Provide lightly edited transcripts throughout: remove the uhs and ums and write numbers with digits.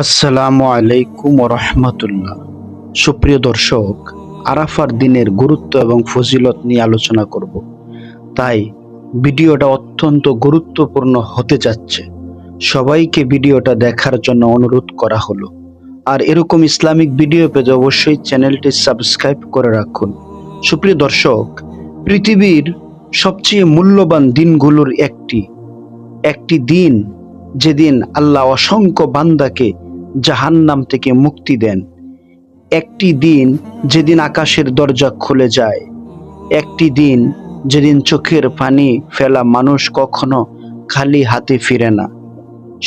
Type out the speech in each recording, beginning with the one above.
আসসালামু আলাইকুম রহমতুল্লাহ। সুপ্রিয় দর্শক, আরাফার দিনের গুরুত্ব এবং ফজিলত নিয়ে আলোচনা করব। তাই ভিডিওটা অত্যন্ত গুরুত্বপূর্ণ হতে যাচ্ছে। সবাইকে ভিডিওটা দেখার জন্য অনুরোধ করা হলো। আর এরকম ইসলামিক ভিডিও পেতে অবশ্যই চ্যানেলটি সাবস্ক্রাইব করে রাখুন। সুপ্রিয় দর্শক, পৃথিবীর সবচেয়ে মূল্যবান দিনগুলোর একটি দিন, যেদিন আল্লাহ অসংখ্য বান্দাকে জাহান্নাম থেকে মুক্তি দেন। একটি দিন যেদিন আকাশের দরজা খুলে যায়। একটি দিন যেদিন চোখের পানি ফেলা মানুষ কখনো খালি হাতে ফিরে না।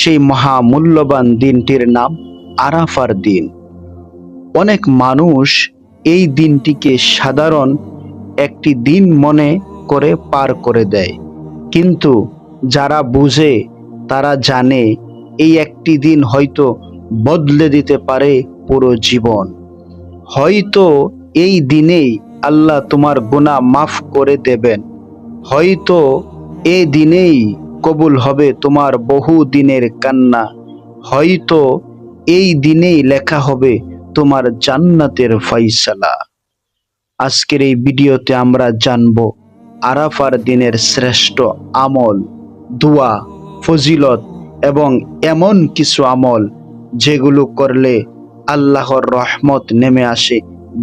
সেই মহামূল্যবান দিনটির নাম আরাফার দিন। অনেক মানুষ এই দিনটিকে সাধারণ একটি দিন মনে করে পার করে দেয়, কিন্তু যারা বুঝে তারা জানে এই একটি দিন হয়তো বদলে দিতে পারে পুরো জীবন। হয়তো এই দিনেই আল্লাহ তোমার গুনাহ মাফ করে দেবেন। হয়তো এই দিনেই কবুল হবে তোমার বহু দিনের কান্না। হয়তো এই দিনেই লেখা হবে তোমার জান্নাতের ফয়সালা। আজকের এই ভিডিওতে আমরা জানব আরাফার দিনের শ্রেষ্ঠ আমল, দোয়া, ফজিলত এবং এমন কিছু আমল যেগুলো করলে আল্লাহর রহমত নেমে আসে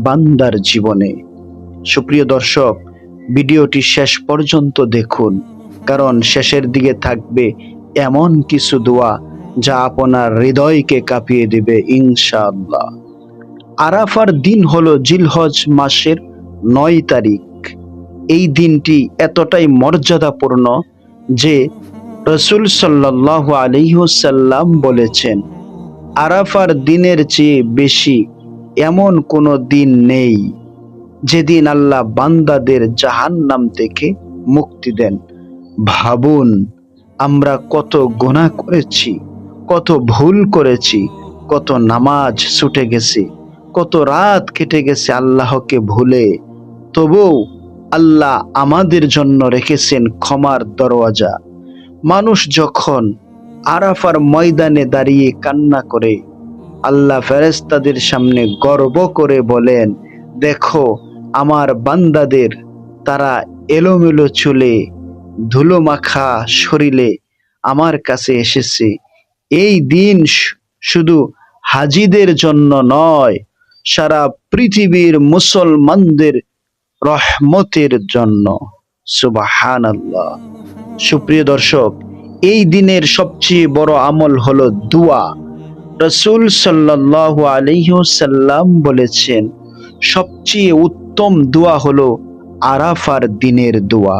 বান্দার জীবনে। সুপ্রিয় দর্শক, ভিডিওটি শেষ পর্যন্ত দেখুন, কারণ শেষের দিকে থাকবে এমন কিছু দোয়া যা আপনার হৃদয়কে কাঁপিয়ে দিবে ইনশাআল্লাহ। আরাফার দিন হলো জিলহজ মাসের 9 তারিখ। এই দিনটি এতটাই মর্যাদাপূর্ণ যে রাসূল সাল্লাল্লাহু আলাইহি ওয়াসাল্লাম বলেছেন, আরাফার দিনের চেয়ে বেশি এমন কোনো দিন নেই যেদিন আল্লাহ বান্দাদের জাহান্নাম থেকে মুক্তি দেন। ভাবুন, আমরা কত গুনাহ করেছি, কত ভুল করেছি, কত নামাজ ছুটে গেছে, কত রাত কেটে গেছে আল্লাহকে ভুলে। তবুও আল্লাহ আমাদের জন্য রেখেছেন ক্ষমার দরওয়াজা। মানুষ যখন আরাফার ময়দানে দাঁড়িয়ে কান্না করে, আল্লাহ ফেরেশতাদের সামনে গর্ব করে বলেন, দেখো আমার বান্দাদের, তারা এলোমেলো চুলে, ধুলো মাখা শরীরে আমার কাছে এসেছে। এই দিন শুধু হাজিদের জন্য নয়, সারা পৃথিবীর মুসলমানদের রহমতের জন্য। সুবহানাল্লাহ। সুপ্রিয় দর্শক, এই দিনের সবচেয়ে বড় আমল হলো দোয়া। রাসূল সাল্লাল্লাহু আলাইহি ওয়াসাল্লাম বলেছেন, সবচেয়ে উত্তম দোয়া হলো আরাফার দিনের দোয়া।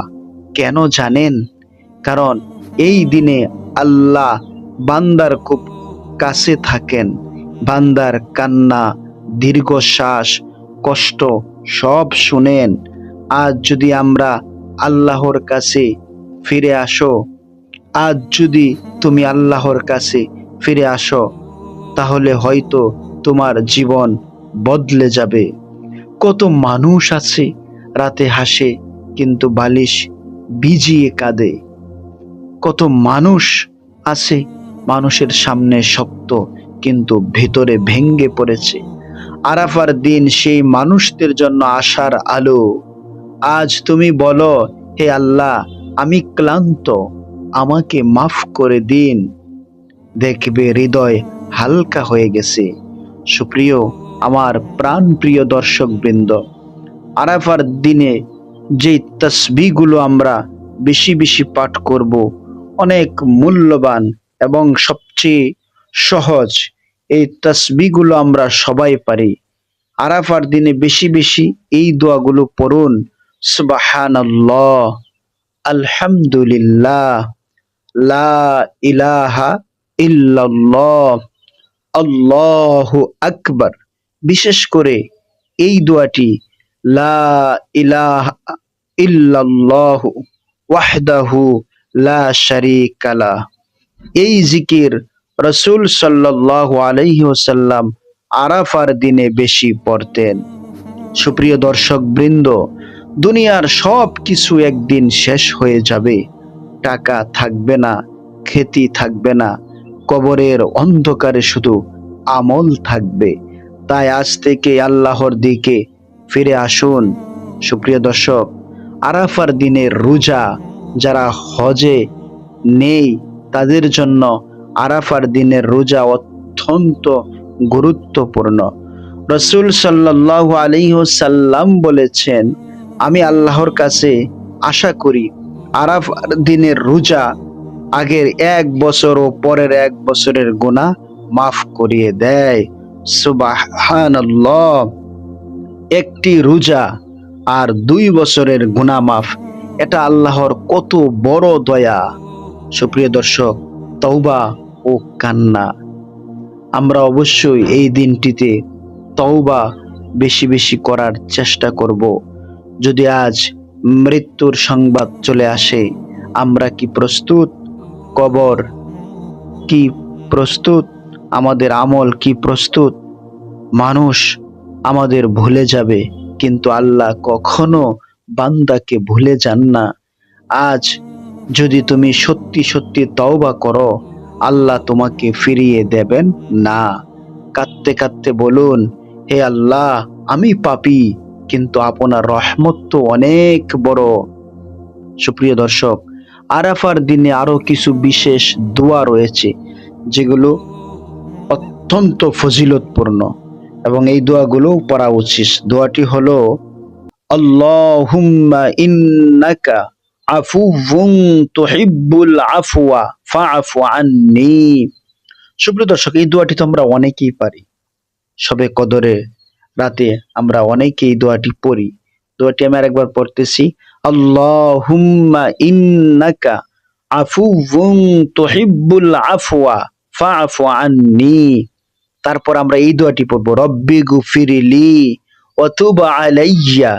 কেন জানেন? কারণ এই দিনে আল্লাহ বান্দার খুব কাছে থাকেন। বান্দার কান্না, দীর্ঘশ্বাস, কষ্ট সব শুনেন। আজ যদি আমরা আল্লাহর কাছে ফিরে আসো, আজ যদি তুমি আল্লাহর কাছে ফিরে আসো, তাহলে হয়তো তোমার জীবন বদলে যাবে। কত মানুষ আছে রাতে হাসে কিন্তু বালিশ ভিজিয়ে কাঁদে। কত মানুষ আছে মানুষের সামনে শক্ত কিন্তু ভেতরে ভেঙ্গে পড়েছে। আরাফার দিন সেই মানুষদের জন্য আশার আলো। আজ তুমি বলো, হে আল্লাহ, আমি ক্লান্ত, আমাকে মাফ করে দিন। দেখবে হৃদয় হালকা হয়ে গেছে। সুপ্রিয় আমার প্রাণ প্রিয় দর্শক বৃন্দ, আরাফার দিনে যে তাসবিহগুলো আমরা বেশি বেশি পাঠ করব, অনেক মূল্যবান এবং সবচেয়ে সহজ এই তাসবিহগুলো আমরা সবাই পারি। আরাফার দিনে বেশি বেশি এই দোয়াগুলো পড়ুন। সুবহানাল্লাহ, আলহামদুলিল্লাহ, লা ইলাহা ইল্লাল্লাহ, আল্লাহু আকবার। বিশেষ করে এই দোয়াটি, লা ইলাহা ইল্লাল্লাহু ওয়াহদাহু লা শারীকা লাহ। এই জিকির রাসূল সাল্লাল্লাহু আলাইহি ওয়াসাল্লাম আরাফার দিনে বেশি পড়তেন। সুপ্রিয় দর্শক বৃন্দ, দুনিয়ার সব কিছু একদিন শেষ হয়ে যাবে। টাকা থাকবে না, খ্যাতি থাকবে না, কবরের অন্ধকারে শুধু আমল থাকবে। তাই আজ থেকে আল্লাহর দিকে ফিরে আসুন। সুপ্রিয় দর্শক, আরাফার দিনের রোজা যারা হজে নেই তাদের জন্য আরাফার দিনের রোজা অত্যন্ত গুরুত্বপূর্ণ। রাসূল সাল্লাল্লাহু আলাইহি ওয়াসাল্লাম বলেছেন, আমি আল্লাহর কাছে আশা করি আরাফার দিনের রোজা আগের 1 বছর ও পরের 1 বছরের গুনাহ মাফ করিয়ে দেয়। সুবহানাল্লাহ! একটি রোজা আর 2 বছরের গুনাহ মাফ, এটা আল্লাহর কত বড় দয়া। সুপ্রিয় দর্শক, তওবা ও কান্না, আমরা অবশ্যই এই দিনটিতে তওবা বেশি বেশি করার চেষ্টা করব। যদি আজ মৃত্যুর সংবাদ চলে আসে, আমরা কি প্রস্তুত? কবর কি প্রস্তুত? আমাদের আমল কি প্রস্তুত? মানুষ আমাদের ভুলে যাবে, কিন্তু আল্লাহ কখনো বান্দাকে ভুলে যান না। আজ যদি তুমি সত্যি সত্যি তওবা করো, আল্লাহ তোমাকে ফিরিয়ে দেবেন না। কাঁদতে কাঁদতে বলুন, হে আল্লাহ, আমি পাপী, কিন্তু আপনার রহমত তো অনেক বড়। সুপ্রিয় দর্শক, আরাফার দিনে আরো কিছু বিশেষ দোয়া রয়েছে যেগুলো অত্যন্ত ফজিলতপূর্ণ এবং এই দোয়াগুলো পড়া উচিত। দোয়াটি হলো, আল্লাহুম্মা ইন্নাকা আফুউন তুহিব্বুল আফওয়া ফাআফু আন্নি। সুপ্রিয় দর্শক, এই দোয়াটি তো আমরা অনেকেই পারি। সবে কদরে রাতে আমরা অনেকেই এই দোয়াটি পড়ি। দোয়াটি আমি আরেকবার পড়তেছি, আল্লাহুম্মা ইন্নাকা আফুউন তুহিব্বুল আফওয়া ফাআফু আন্নি। তারপর আমরা এই দোয়াটি পড়বো, রব্বি গফিরলি ওয়া তুব আলাইয়া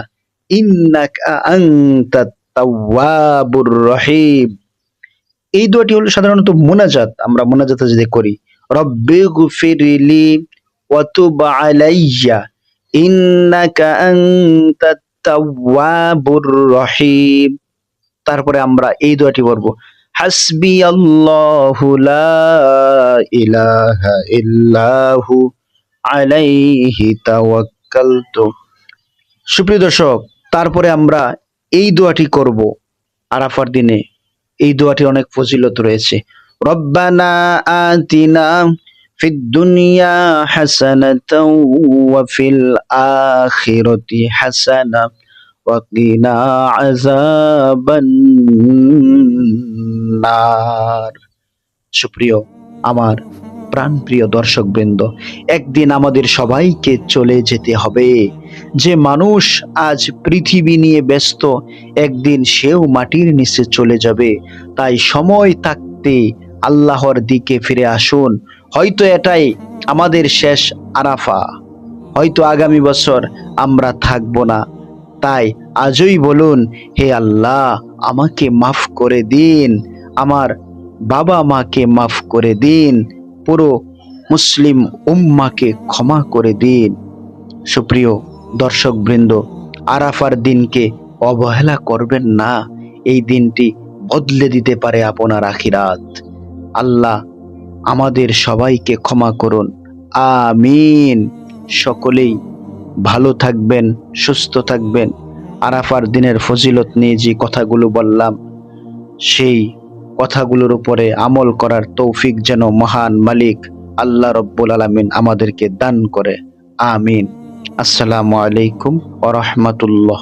ইন্নাকা আনতাত তাওয়াবুর রহিম। এই দোয়াটি হলো সাধারণত মুনাজাত, আমরা মুনাজাতে যদি করি, রব্বি গফিরলি ওয়া তুব আলাইয়া ইন্নাকা আনতাত তাওয়াবুর রহিম। তারপরে আমরা এই দোয়াটি পড়বো, হাসবি আল্লাহু লা ইলাহা ইল্লাহু আলাইহি তাওয়াক্কালতু। সুপ্রিয় দর্শক, তারপরে আমরা এই দোয়াটি করব আরাফার দিনে। এই দোয়াটি অনেক ফজিলত রয়েছে, রব্বানা আতিনা ফিদ দুনিয়া হাসানাতাও ওয়া ফিল আখিরাতি হাসানা ওয়া কিনা আযাবান নার। সুপ্রিয় আমার প্রাণপ্রিয় দর্শকবৃন্দ, একদিন আমাদের সবাইকে চলে যেতে হবে। যে মানুষ আজ পৃথিবী নিয়ে ব্যস্ত, একদিন সেও মাটির নিচে চলে যাবে। তাই সময় থাকতে আল্লাহর দিকে ফিরে আসুন। হয়তো এটাই আমাদের শেষ আরাফা, হয়তো আগামী বছর আমরা থাকবো না। তাই আজই বলুন, হে আল্লাহ, আমাকে মাফ করে দিন, আমার বাবা মাকে মাফ করে দিন, পুরো মুসলিম উম্মাকে ক্ষমা করে দিন। সুপ্রিয় দর্শকবৃন্দ, আরাফার দিনকে অবহেলা করবেন না। এই দিনটি বদলে দিতে পারে আপনার আখিরাত। আল্লাহ আমাদের সবাইকে ক্ষমা করুন, আমিন। সকলেই ভালো থাকবেন, সুস্থ থাকবেন। আরাফার দিনের ফজিলত নিয়ে যে কথাগুলো বললাম, সেই কথাগুলোর উপরে আমল করার তৌফিক যেন মহান মালিক আল্লাহ রব্বুল আলামিন আমাদেরকে দান করে, আমিন। আসসালামু আলাইকুম ওয়া রাহমাতুল্লাহ।